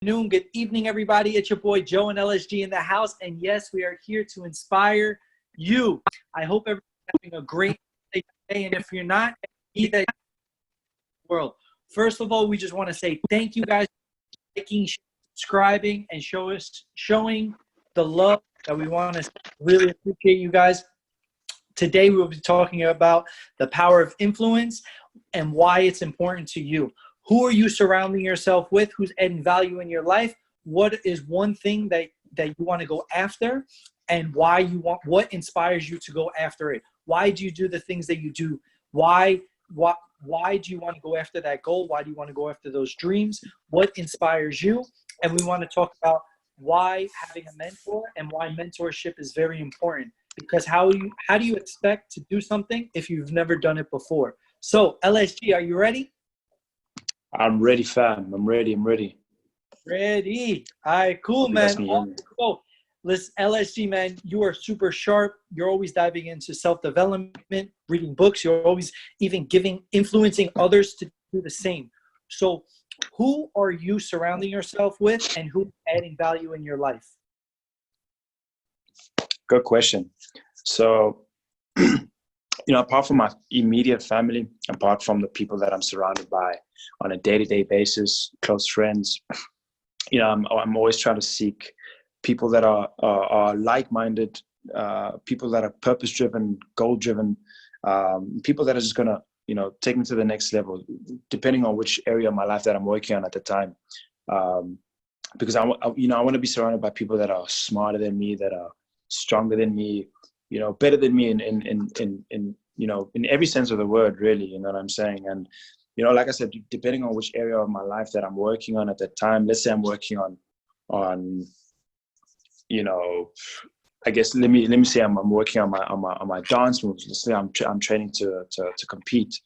Good evening, everybody. It's your boy Joe and LSG in the house. And yes, we are here to inspire you. I hope everyone's having a great day today. And if you're not, be that world. First of all, we just want to say thank you guys for liking, subscribing, and showing the love that we want to really appreciate you guys. Today, we will be talking about the power of influence and why it's important to you. Who are you surrounding yourself with? Who's adding value in your life? What is one thing that you want to go after, and what inspires you to go after it? Why do you do the things that you do? Why do you want to go after that goal? Why do you want to go after those dreams? What inspires you? And we want to talk about why having a mentor and why mentorship is very important. Because how do you expect to do something if you've never done it before? So, LSG, are you ready? I'm ready, fam. I'm ready. Ready. All right, cool, man. So, listen, LSG, man, you are super sharp. You're always diving into self-development, reading books. You're always even influencing others to do the same. So, who are you surrounding yourself with, and who's adding value in your life? Good question. So, apart from my immediate family, apart from the people that I'm surrounded by on a day-to-day basis, close friends, I'm always trying to seek people that are like-minded, people that are purpose-driven, goal-driven, people that are just gonna, take me to the next level, depending on which area of my life that I'm working on at the time. Because I want to be surrounded by people that are smarter than me, that are stronger than me, better than me in every sense of the word, really, you know what I'm saying? And, like I said, depending on which area of my life that I'm working on at that time, let's say I'm working on, I guess, let me say I'm working on my dance moves. Let's say I'm training to compete.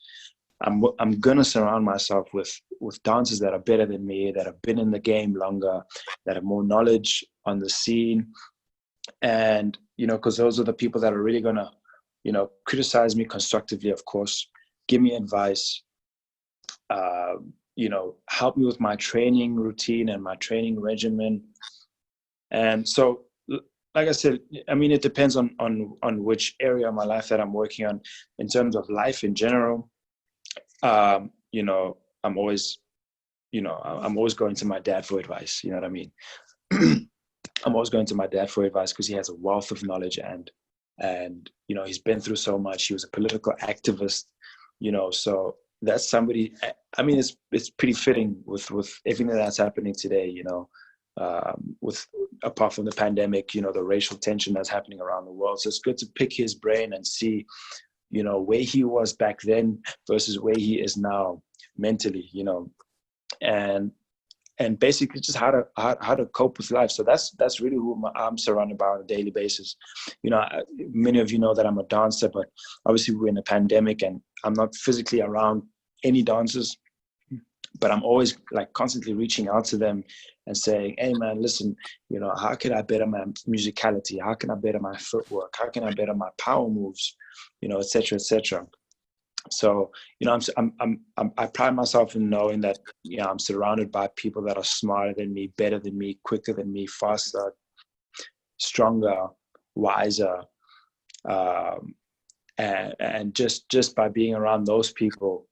I'm going to surround myself with dancers that are better than me, that have been in the game longer, that have more knowledge on the scene. And, because those are the people that are really going to, criticize me constructively, of course, give me advice, help me with my training routine and my training regimen. And so, like I said, it depends on which area of my life that I'm working on. In terms of life in general, I'm always going to my dad for advice. You know what I mean? I'm always going to my dad for advice because he has a wealth of knowledge and he's been through so much. He was a political activist, so that's somebody. It's pretty fitting with everything that's happening today, with apart from the pandemic, the racial tension that's happening around the world. So it's good to pick his brain and see, where he was back then versus where he is now mentally, and basically just how to cope with life. So that's really who I'm surrounded by on a daily basis. Many of you know that I'm a dancer, but obviously we're in a pandemic and I'm not physically around any dancers, but I'm always constantly reaching out to them and saying, hey man, listen, how can I better my musicality? How can I better my footwork? How can I better my power moves? Et cetera, et cetera. So, I pride myself in knowing that, I'm surrounded by people that are smarter than me, better than me, quicker than me, faster, stronger, wiser. And just by being around those people,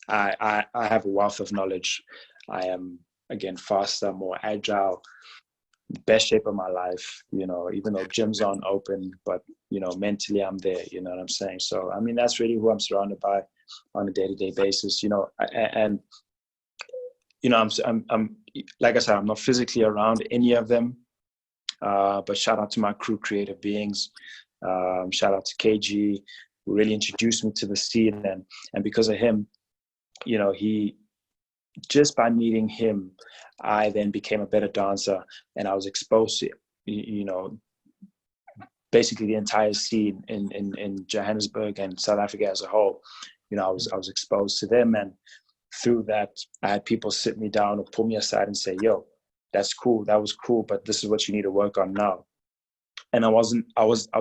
I have a wealth of knowledge. I am, again, faster, more agile, best shape of my life, even though gyms aren't open, but, mentally I'm there, you know what I'm saying? So, that's really who I'm surrounded by on a day-to-day basis, and, I'm like I said, I'm not physically around any of them, but shout out to my crew, Creative Beings. Shout out to KG, who really introduced me to the scene. And because of him, just by meeting him, I then became a better dancer, and I was exposed to, basically the entire scene in Johannesburg and South Africa as a whole. I was exposed to them, and through that, I had people sit me down or pull me aside and say, yo, that's cool, that was cool, but this is what you need to work on now. And I was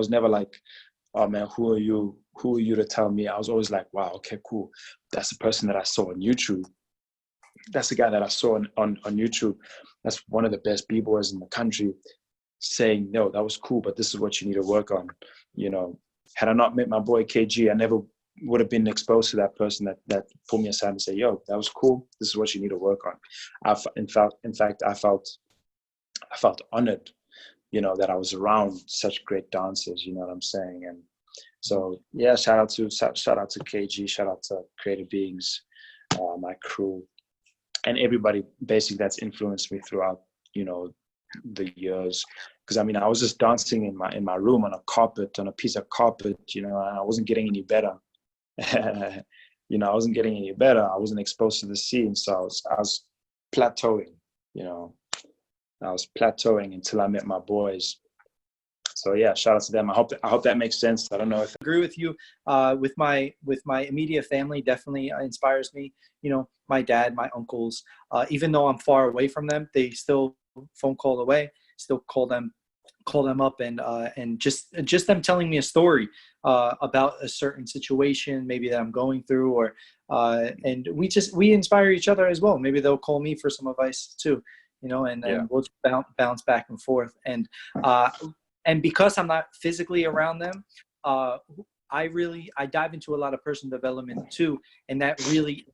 never like, oh man, who are you to tell me? I was always like, wow, okay, cool. That's the person that I saw on YouTube. that's the guy that I saw on YouTube. That's one of the best b-boys in the country, saying, no, that was cool, but this is what you need to work on. You know, had I not met my boy KG, I never would have been exposed to that person that pulled me aside and say, yo, that was cool. This is what you need to work on. In fact, I felt honored, you know, that I was around such great dancers, you know what I'm saying? And so, yeah, shout out to KG, shout out to Creative Beings, my crew, and everybody basically that's influenced me throughout, you know, the years. Because I mean, I was just dancing in my room on a piece of carpet, you know, and I wasn't getting any better. You know, I wasn't getting any better. I wasn't exposed to the scene, so I was plateauing, you know. I was plateauing until I met my boys. So yeah, shout out to them. I hope that makes sense. I don't know if I agree with you. With my immediate family, definitely inspires me. You know, my dad, my uncles. Even though I'm far away from them, they still phone call away. Still call them up, and just them telling me a story about a certain situation, maybe that I'm going through, or and we inspire each other as well. Maybe they'll call me for some advice too. You know, and we'll just bounce back and forth. And because I'm not physically around them, I dive into a lot of personal development too, and that really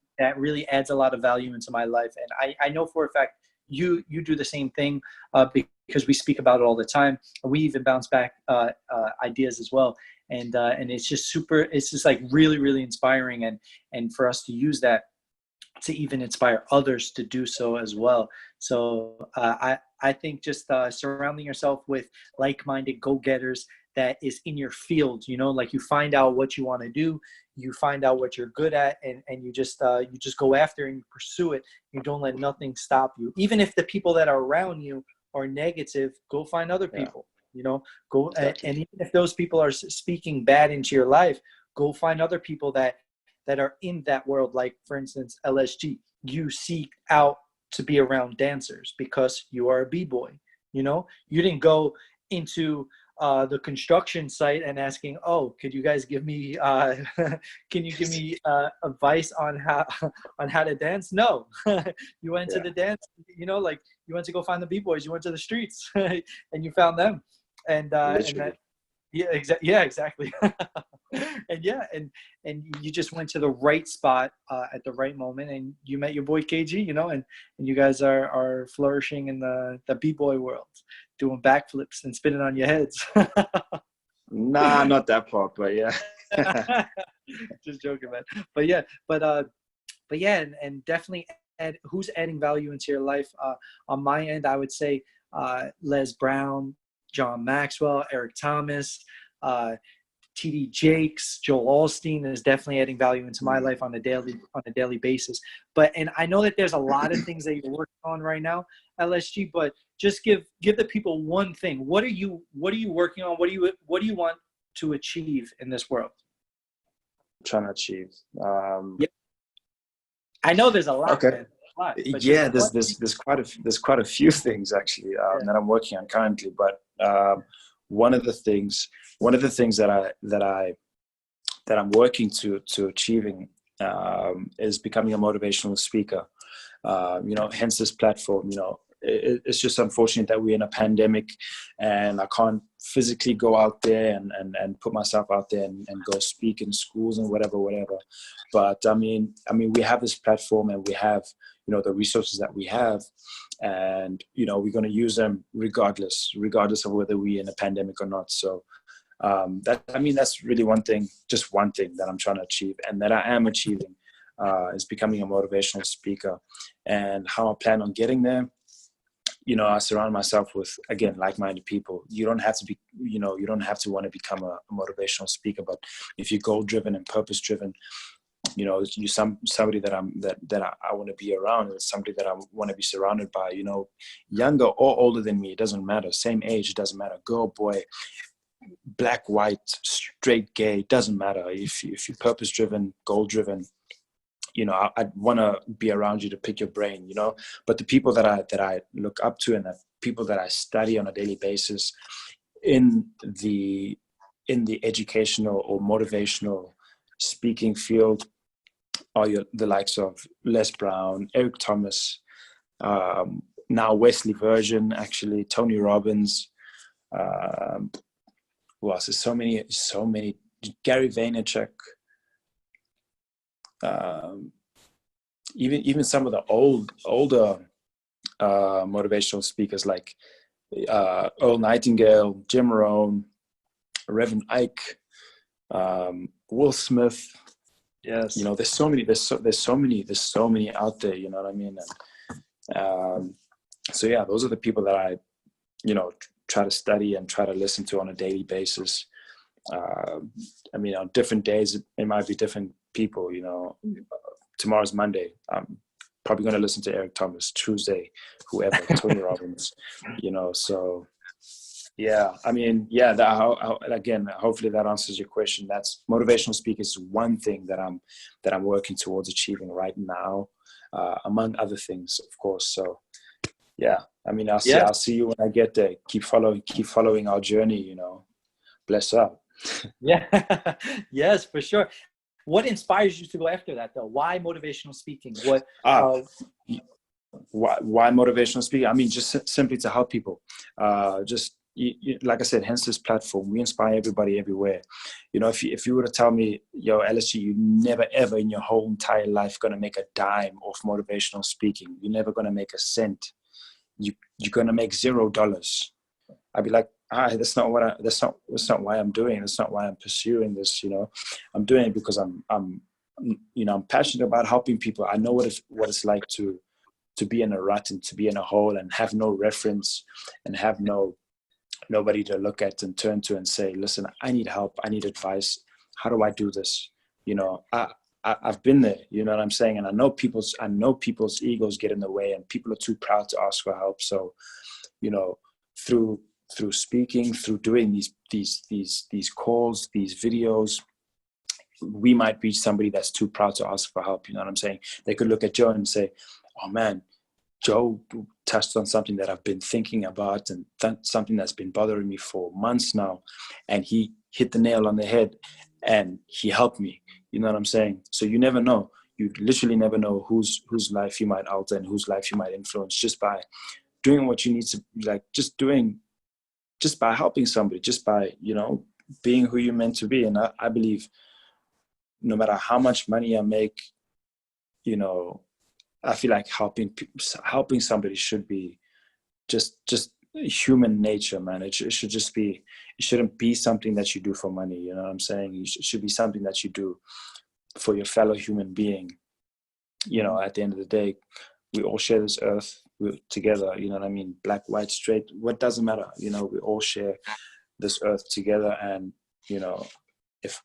adds a lot of value into my life. And I know for a fact you do the same thing, because we speak about it all the time. We even bounce back ideas as well, and it's just like really inspiring, and for us to use that to even inspire others to do so as well. So I think just surrounding yourself with like-minded go-getters that is in your field, you know, like you find out what you want to do, you find out what you're good at, and you just go after and you pursue it. You don't let nothing stop you. Even if the people that are around you are negative, go find other people, you know, exactly. And even if those people are speaking bad into your life, go find other people that are in that world. Like, for instance, LSG, you seek out to be around dancers because you are a b-boy. You know, you didn't go into the construction site and asking, oh, could you guys give me can you give me advice on how to dance? No. You went to the dance, you know, like you went to go find the b-boys, you went to the streets and you found them. And exactly. and you just went to the right spot at the right moment, and you met your boy KG, you know, and you guys are flourishing in the b-boy world, doing backflips and spinning on your heads. Nah, not that part, but yeah. Just joking, man. But yeah, and definitely who's adding value into your life. On my end, I would say Les Brown, John Maxwell, Eric Thomas, TD Jakes, Joel Osteen is definitely adding value into my life on a daily basis. And I know that there's a lot of things that you're working on right now, LSG, but just give the people one thing. What are you working on? What do you want to achieve in this world? Trying to achieve. I know there's a lot. Okay. Man. Yeah, there's quite a few things actually that I'm working on currently. But one of the things that I'm working to achieving is becoming a motivational speaker. You know, hence this platform. You know, it's just unfortunate that we're in a pandemic, and I can't physically go out there and put myself out there and go speak in schools and whatever. But I mean, we have this platform, and we have, you know, the resources that we have, and, you know, we're going to use them regardless of whether we're in a pandemic or not. So that's really just one thing that I'm trying to achieve, and that I am achieving, is becoming a motivational speaker. And how I plan on getting there, you know, I surround myself with, again, like-minded people. You don't have to be, you know, you don't have to want to become a motivational speaker, but if you're goal-driven and purpose-driven, you know, you somebody that I want to be around. It's somebody that I want to be surrounded by, you know, younger or older than me. It doesn't matter. Same age, it doesn't matter. Girl, boy, black, white, straight, gay, it doesn't matter. If you're purpose-driven, goal-driven, you know, I'd want to be around you to pick your brain, you know. But the people that I look up to, and the people that I study on a daily basis in the educational or motivational speaking field, are the likes of Les Brown, Eric Thomas, now Wesley Virgin, actually, Tony Robbins. Who else? There's so many. Gary Vaynerchuk. Even some of the older motivational speakers like Earl Nightingale, Jim Rohn, Reverend Ike, Will Smith. Yes. You know, there's so many out there. You know what I mean? And, so yeah, those are the people that I, you know, try to study and try to listen to on a daily basis. I mean, on different days, it might be different people, you know. Tomorrow's Monday. I'm probably going to listen to Eric Thomas. Tuesday, whoever, Tony Robbins, you know. So, yeah, I mean, yeah, again, hopefully that answers your question. That's motivational speakers is one thing that I'm working towards achieving right now, among other things, of course. So, yeah, I mean, I'll see you when I get there. Keep following our journey, you know. Bless up. Yeah. Yes, for sure. What inspires you to go after that, though? Why motivational speaking? Why motivational speaking? I mean, just simply to help people. Like I said, hence this platform. We inspire everybody everywhere. You know, if you were to tell me, yo, LSG, you never ever in your whole entire life going to make a dime off motivational speaking. You're never going to make a cent. You're going to make $0. I'd be like, that's not why I'm doing. That's not why I'm pursuing this. You know, I'm doing it because I'm passionate about helping people. I know what it's like to be in a rut and to be in a hole and have no reference and have nobody to look at and turn to and say, listen, I need help. I need advice. How do I do this? You know, I've been there, you know what I'm saying? And I know people's egos get in the way and people are too proud to ask for help. So, you know, through speaking, through doing these calls, these videos, we might reach somebody that's too proud to ask for help. You know what I'm saying? They could look at Joe and say, oh man, Joe touched on something that I've been thinking about and something that's been bothering me for months now. And he hit the nail on the head and he helped me. You know what I'm saying? So you never know. You literally never know whose life you might alter and whose life you might influence just by doing what you need to, like just by helping somebody, just by, you know, being who you're meant to be. And I believe no matter how much money I make, you know, I feel like helping somebody should be just human nature, man. It should just be, it shouldn't be something that you do for money. You know what I'm saying? It should be something that you do for your fellow human being. You know, at the end of the day, we all share this earth together. You know what I mean? Black, white, straight, what doesn't matter. You know, we all share this earth together. And, you know, if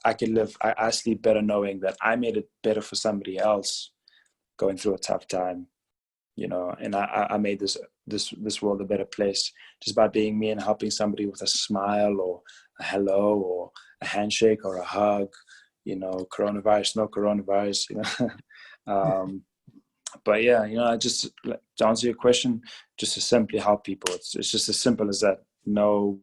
I can live, I sleep better knowing that I made it better for somebody else going through a tough time, you know, and I made this world a better place just by being me and helping somebody with a smile or a hello or a handshake or a hug, you know, coronavirus, no coronavirus, you know. But yeah, you know, I just, to answer your question, just to simply help people. It's just as simple as that. No,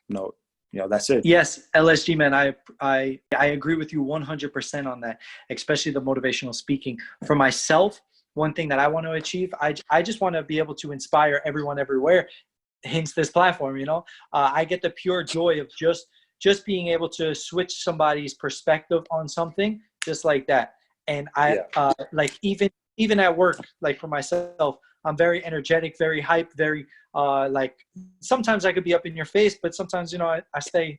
you know, that's it. Yes, LSG, man, I agree with you 100% on that, especially the motivational speaking. For myself, one thing that I want to achieve, I just want to be able to inspire everyone everywhere, hence this platform, you know. I get the pure joy of just being able to switch somebody's perspective on something just like that. And like even at work, like for myself, I'm very energetic, very hyped, very like sometimes I could be up in your face, but sometimes, you know, I stay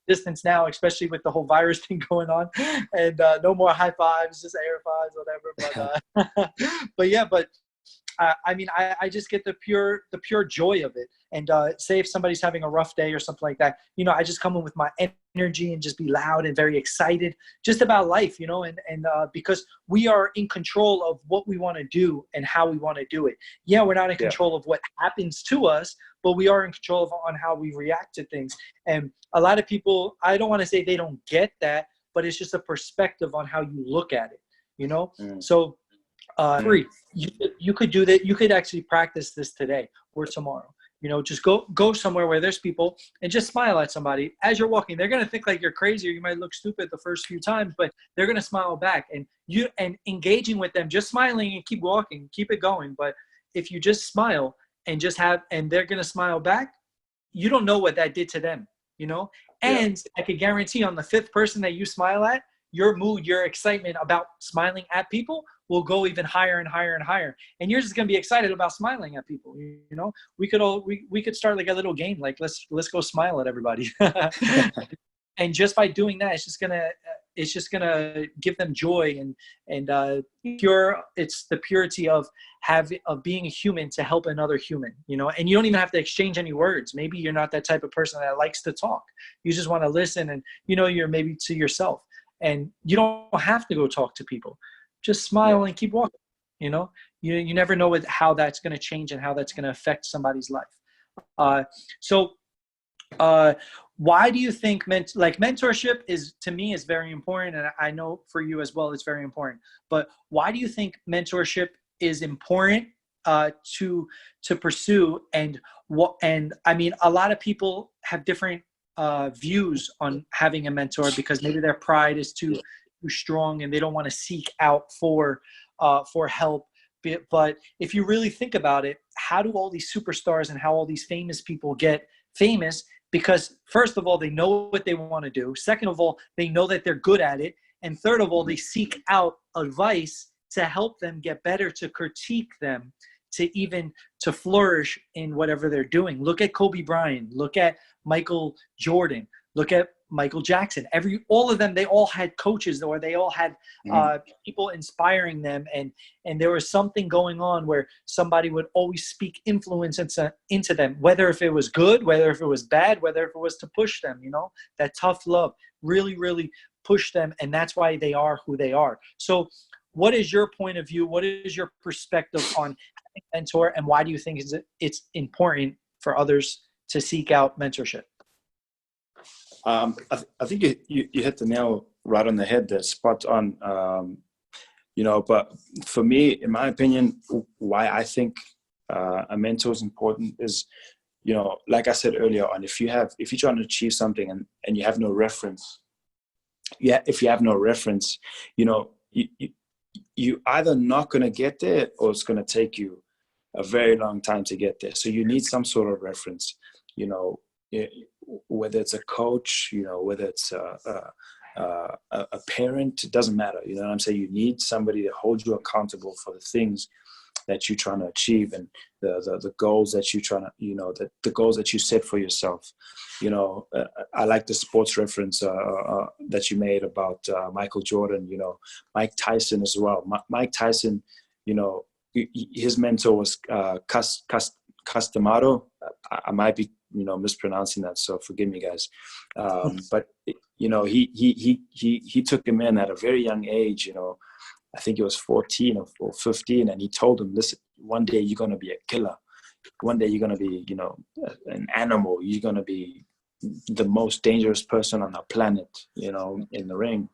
distance now, especially with the whole virus thing going on, and no more high fives, just air fives, whatever. But but yeah, I mean, I just get the pure joy of it. And say if somebody's having a rough day or something like that, you know, I just come in with my energy and just be loud and very excited just about life, you know, and because we are in control of what we want to do and how we want to do it. Yeah, we're not in control of what happens to us, but we are in control on how we react to things. And a lot of people, I don't want to say they don't get that, but it's just a perspective on how you look at it, you know? So you could do that. You could actually practice this today or tomorrow. Just go somewhere where there's people and just smile at somebody as you're walking. They're going to think like you're crazy, or you might look stupid the first few times, but they're going to smile back. And engaging with them, just smiling and keep walking, keep it going. But if you just smile and and they're going to smile back, you don't know what that did to them, And I could guarantee on the fifth person that you smile at, your mood, your excitement about smiling at people will go even higher and higher and higher. And you're just going to be excited about smiling at people. We could start like a little game, like let's go smile at everybody. And just by doing that, it's just gonna give them joy and pure. It's the purity of being a human to help another human, And you don't even have to exchange any words. Maybe you're not that type of person that likes to talk. You just want to listen, and you're maybe to yourself, and you don't have to go talk to people. Just smile and keep walking. You never know how that's going to change and how that's going to affect somebody's life. Why do you think mentorship to me is very important, and I know for you as well it's very important. But why do you think mentorship is important to pursue? And I mean, a lot of people have different views on having a mentor because maybe their pride is too strong and they don't want to seek out for help. But if you really think about it, how do all these superstars and how all these famous people get famous? Because first of all, they know what they want to do. Second of all, they know that they're good at it. And third of all, they seek out advice to help them get better, to critique them, to flourish in whatever they're doing. Look at Kobe Bryant. Look at Michael Jordan. Look at Michael Jackson. All of them, they all had coaches, or they all had people inspiring them, and there was something going on where somebody would always speak influence into them, whether if it was good, whether if it was bad, whether if it was to push them. That tough love really, really pushed them, and that's why they are who they are. So, what is your point of view? What is your perspective on having a mentor, and why do you think it's important for others to seek out mentorship? I think you hit the nail right on the head there, spot on. But for me, in my opinion, why I think a mentor is important is, like I said earlier on, if you're trying to achieve something and you have no reference, if you have no reference, you either not going to get there or it's going to take you a very long time to get there. So you need some sort of reference, whether it's a coach, whether it's a parent, it doesn't matter. You know what I'm saying? You need somebody to hold you accountable for the things that you're trying to achieve and the goals that you're trying to, the goals that you set for yourself. I like the sports reference that you made about Michael Jordan, Mike Tyson as well. Mike Tyson, his mentor was Castamato. I might be, mispronouncing that, so forgive me, guys. But he took him in at a very young age. I think he was 14 or 15, and he told him, "Listen, one day you're gonna be a killer. One day you're gonna be, an animal. You're gonna be the most dangerous person on the planet, in the ring."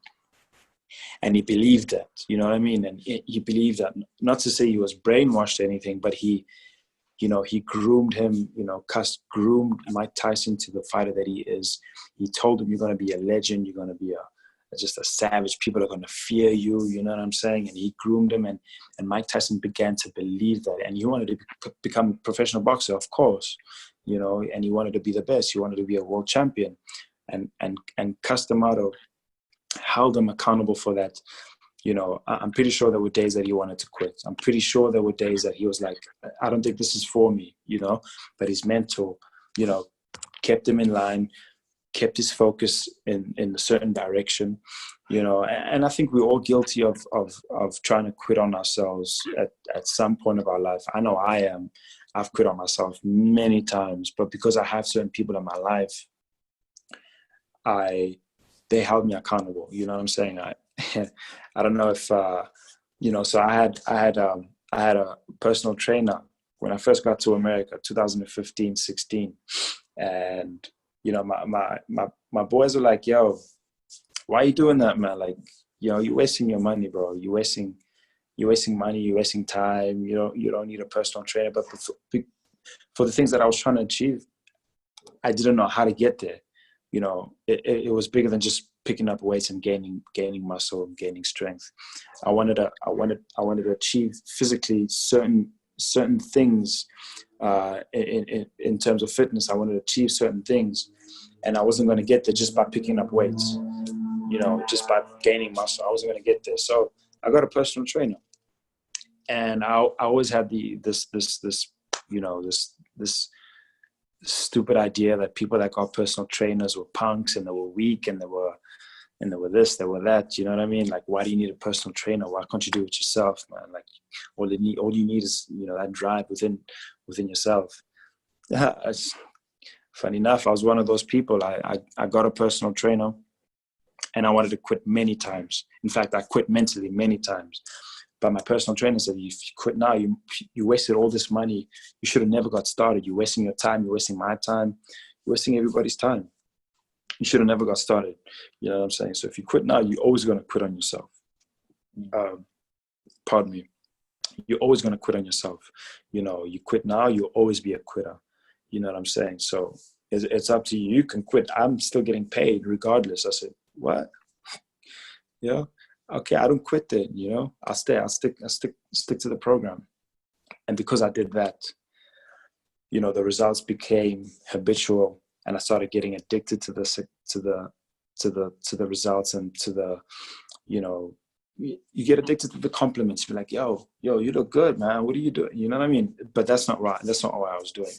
And he believed that, you know what I mean? And he believed that. Not to say he was brainwashed or anything, but he groomed him, groomed Mike Tyson to the fighter that he is. He told him, you're going to be a legend. You're going to be just a savage. People are going to fear you. You know what I'm saying? And he groomed him. And Mike Tyson began to believe that. And he wanted to become a professional boxer, of course, and he wanted to be the best. He wanted to be a world champion. And Castamato held him accountable for that. I'm pretty sure there were days that he wanted to quit. I'm pretty sure there were days that he was like, I don't think this is for me, but his mentor, kept him in line, kept his focus in a certain direction, and I think we're all guilty of trying to quit on ourselves at some point of our life. I know I am. I've quit on myself many times, but because I have certain people in my life, they held me accountable. You know what I'm saying? I don't know if so I had a personal trainer when I first got to America, 2015, 16, and my boys were like, "Yo, why are you doing that, man? Like, you're wasting your money, bro. You're wasting money. You're wasting time. You don't need a personal trainer." But for the things that I was trying to achieve, I didn't know how to get there. You know, it was bigger than just picking up weights and gaining muscle and gaining strength. I wanted to achieve physically certain things in terms of fitness. I wanted to achieve certain things, and I wasn't going to get there just by picking up weights. You know, just by gaining muscle, I wasn't going to get there. So I got a personal trainer, and I always had this stupid idea that people that got personal trainers were punks and they were weak and they were this, they were that. You know what I mean? Like, why do you need a personal trainer? Why can't you do it yourself, man? Like, all you need is, you know, that drive within yourself. Yeah, funny enough, I was one of those people. I got a personal trainer, and I wanted to quit many times. In fact, I quit mentally many times. But my personal trainer said, if you quit now, you wasted all this money. You should have never got started. You're wasting your time. You're wasting my time. You're wasting everybody's time. You should have never got started. You know what I'm saying? So if you quit now, you're always going to quit on yourself. Pardon me. You're always going to quit on yourself. You know, you quit now, you'll always be a quitter. You know what I'm saying? So it's up to you. You can quit. I'm still getting paid regardless. I said, what? Yeah. Okay, I don't quit then, you know. I'll stay. I'll stick to the program. And because I did that, you know, the results became habitual, and I started getting addicted to the results and to the, you know, you get addicted to the compliments. You're like, yo, you look good, man. What are you doing? You know what I mean? But that's not right. That's not what I was doing.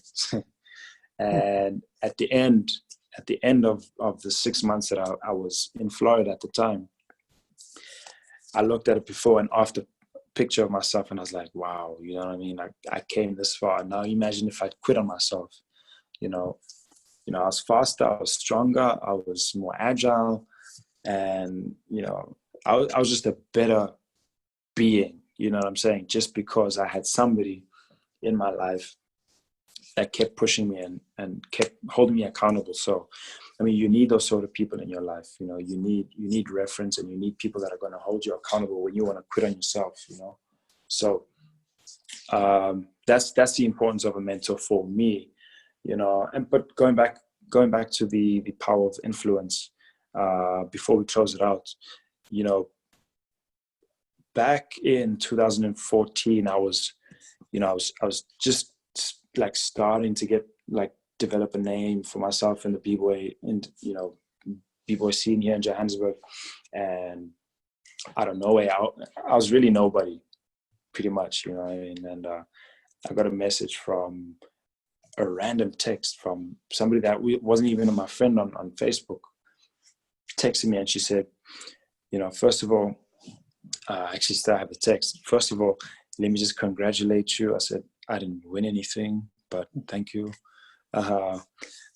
And at the end of the 6 months that I was in Florida at the time, I looked at a before and after picture of myself, and I was like, wow, you know what I mean? I came this far. Now imagine if I'd quit on myself. You know, I was faster, I was stronger, I was more agile, and, you know, I was just a better being, you know what I'm saying? Just because I had somebody in my life that kept pushing me and kept holding me accountable. So, I mean, you need those sort of people in your life. You know, you need reference, and you need people that are going to hold you accountable when you want to quit on yourself, you know? So that's the importance of a mentor for me, you know. But going back to the power of influence, before we close it out, you know, back in 2014, I was just like starting to develop a name for myself in the b-boy, and, you know, b-boy scene here in Johannesburg. And I don't know, I was really nobody, pretty much, you know what I mean? And I got a message from a random text from somebody that wasn't even my friend on Facebook, texted me, and she said, you know, first of all, actually still have the text. First of all, let me just congratulate you. I said, I didn't win anything, but thank you. But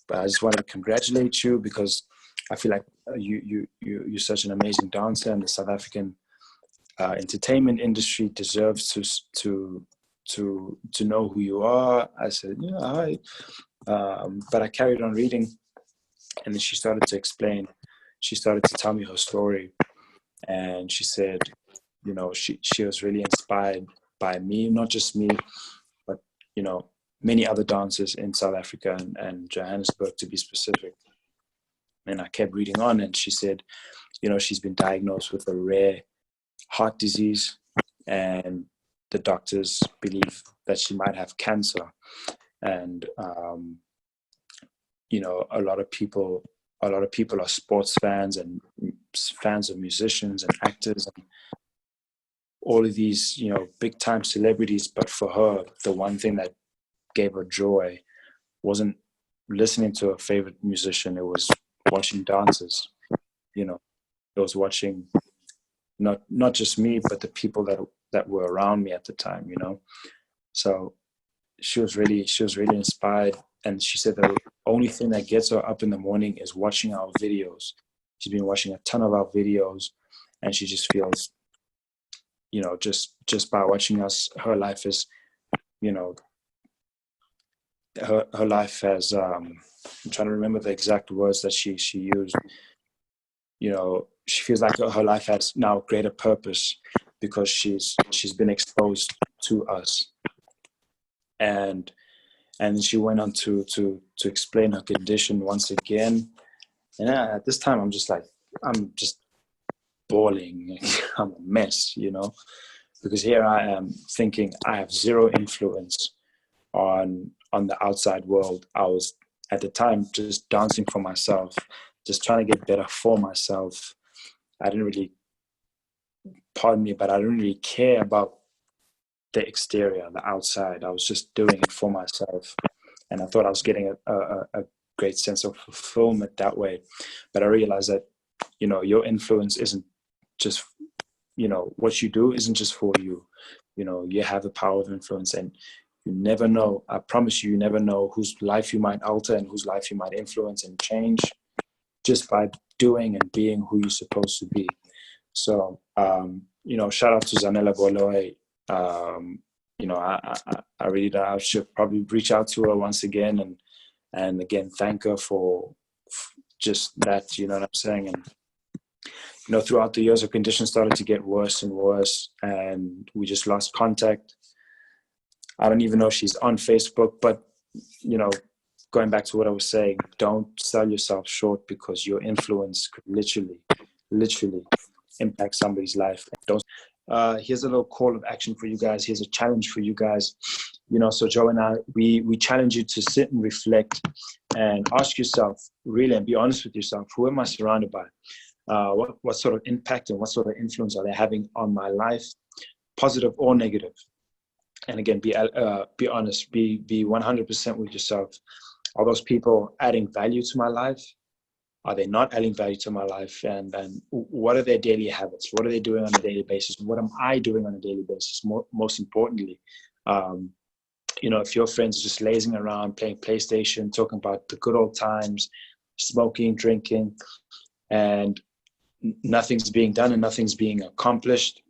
I just wanted to congratulate you because I feel like you're such an amazing dancer, and the South African entertainment industry deserves to know who you are. I said, yeah, hi. But I carried on reading, and then she started to explain. She started to tell me her story, and she said, you know, she was really inspired by me, not just me, but, you know, many other dancers in South Africa and Johannesburg, to be specific. And I kept reading on, and she said, you know, she's been diagnosed with a rare heart disease, and the doctors believe that she might have cancer. And you know, a lot of people are sports fans and fans of musicians and actors and all of these, you know, big time celebrities. But for her, the one thing that gave her joy wasn't listening to her favorite musician. It was watching dancers. You know, it was watching not just me, but the people that were around me at the time, you know. So she was really inspired. And she said the only thing that gets her up in the morning is watching our videos. She's been watching a ton of our videos, and she just feels, you know, just by watching us, her life is, you know, her life has, I'm trying to remember the exact words that she used. You know, she feels like her life has now greater purpose because she's been exposed to us. And And then she went on to explain her condition once again. And at this time, I'm just bawling. I'm a mess, because here I am thinking I have zero influence on the outside world. I was at the time just dancing for myself, just trying to get better for myself. I didn't really, pardon me, but I didn't really care about the exterior, the outside. I was just doing it for myself. And I thought I was getting a great sense of fulfillment that way. But I realized that, your influence isn't just, what you do isn't just for you. You have the power of influence, and you never know. I promise you, you never know whose life you might alter and whose life you might influence and change just by doing and being who you're supposed to be. So, shout out to Zanella Boloy. I really, I should probably reach out to her once again and again, thank her for just that, you know what I'm saying? And, throughout the years, her condition started to get worse and worse, and we just lost contact. I don't even know if she's on Facebook, but, going back to what I was saying, don't sell yourself short, because your influence could literally impact somebody's life. Don't. Here's a little call of action for you guys. Here's a challenge for you guys. So Joe and I, we challenge you to sit and reflect and ask yourself, really, and be honest with yourself, who am I surrounded by? What sort of impact and what sort of influence are they having on my life, positive or negative? And again, be honest, be 100% with yourself. Are those people adding value to my life? Are they not adding value to my life? And what are their daily habits? What are they doing on a daily basis? What am I doing on a daily basis? Most importantly, if your friends are just lazing around, playing PlayStation, talking about the good old times, smoking, drinking, and nothing's being done and nothing's being accomplished,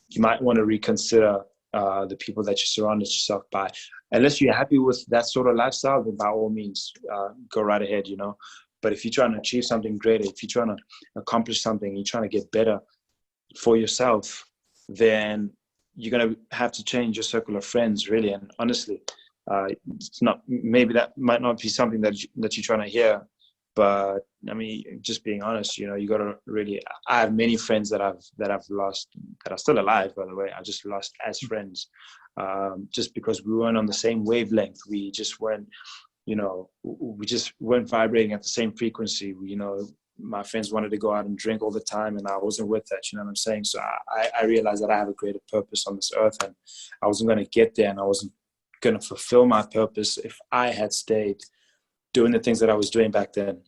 you might want to reconsider the people that you surrounded yourself by. Unless you're happy with that sort of lifestyle, then by all means, go right ahead, But if you're trying to achieve something greater, if you're trying to accomplish something, you're trying to get better for yourself, then you're going to have to change your circle of friends, really. And honestly, maybe that might not be something that you're trying to hear, but I mean, just being honest, you got to really. I have many friends that I've lost, that are still alive, by the way. I just lost as friends, just because we weren't on the same wavelength. We just weren't. We just weren't vibrating at the same frequency. My friends wanted to go out and drink all the time, and I wasn't with that. You know what I'm saying? So I realized that I have a greater purpose on this earth, and I wasn't going to get there, and I wasn't going to fulfill my purpose if I had stayed doing the things that I was doing back then.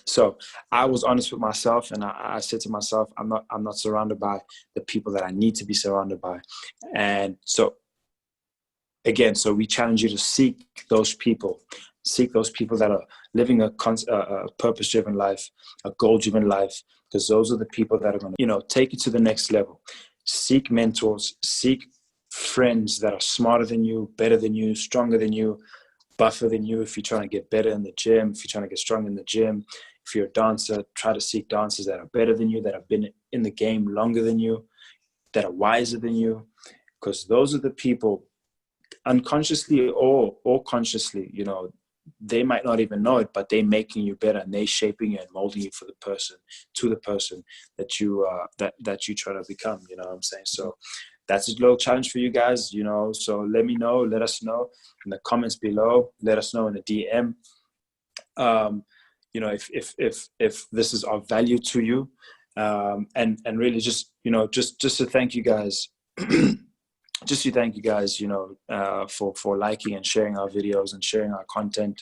So I was honest with myself, and I said to myself, I'm not surrounded by the people that I need to be surrounded by. And so again, so we challenge you to seek those people that are living a purpose-driven life, a goal-driven life, because those are the people that are going to, take you to the next level. Seek mentors, seek friends that are smarter than you, better than you, stronger than you, buffer than you. If you're trying to get better in the gym, if you're trying to get strong in the gym, if you're a dancer, try to seek dancers that are better than you, that have been in the game longer than you, that are wiser than you, because those are the people, unconsciously or consciously, they might not even know it, but they're making you better, and they're shaping you and molding you to the person that you try to become. You know what I'm saying? So that's a little challenge for you guys, so let us know in the comments below, let us know in the DM, if this is of value to you, and really just to thank you guys. Just to thank you guys, for liking and sharing our videos and sharing our content.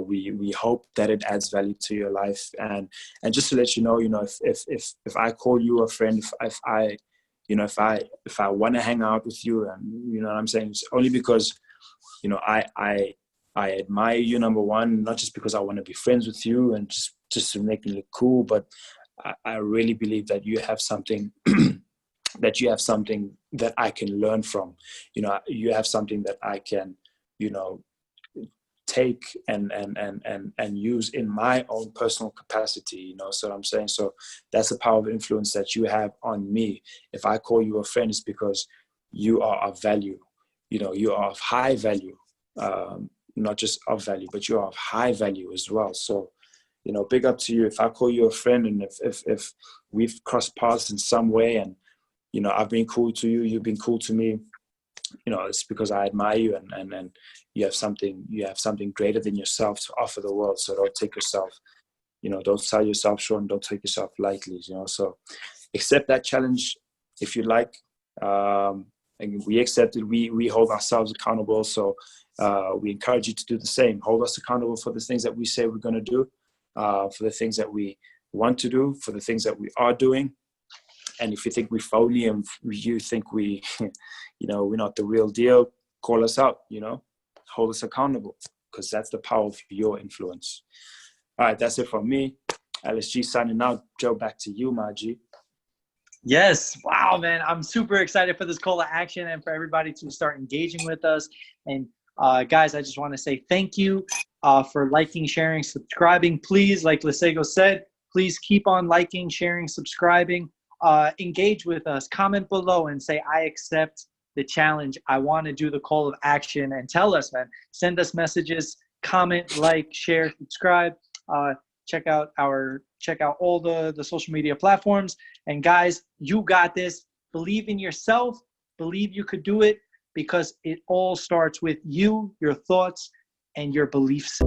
We hope that it adds value to your life, and just to let you know, if I call you a friend, if I want to hang out with you, and you know what I'm saying, it's only because I admire you, number one, not just because I want to be friends with you and just to make me look cool, but I really believe that you have something. That you have something that I can learn from. You have something that I can, take and use in my own personal capacity, so what I'm saying. So that's the power of influence that you have on me. If I call you a friend, it's because you are of value. You are of high value. not just of value, but you're of high value as well. So, you know, big up to you. If I call you a friend, and if we've crossed paths in some way, and, you know, I've been cool to you, you've been cool to me, you know, it's because I admire you, and you have something greater than yourself to offer the world. So don't take yourself, you know, don't sell yourself short, and don't take yourself lightly, you know. So accept that challenge if you like. And we accept it. We hold ourselves accountable. So we encourage you to do the same. Hold us accountable for the things that we say we're going to do, for the things that we want to do, for the things that we are doing. And if you think we're phony, and you think we, you know, we're not the real deal, call us out, you know, hold us accountable, because that's the power of your influence. All right, that's it from me. LSG signing out. Joe, back to you, my G. Yes. Wow, man. I'm super excited for this call to action and for everybody to start engaging with us. And guys, I just want to say thank you for liking, sharing, subscribing. Please, like Lisego said, please keep on liking, sharing, subscribing. Engage with us. Comment below and say, I accept the challenge. I want to do the call of action, and tell us, man. Send us messages, comment, like, share, subscribe. Check out all the social media platforms. And guys, you got this. Believe in yourself. Believe you could do it, because it all starts with you, your thoughts, and your beliefs.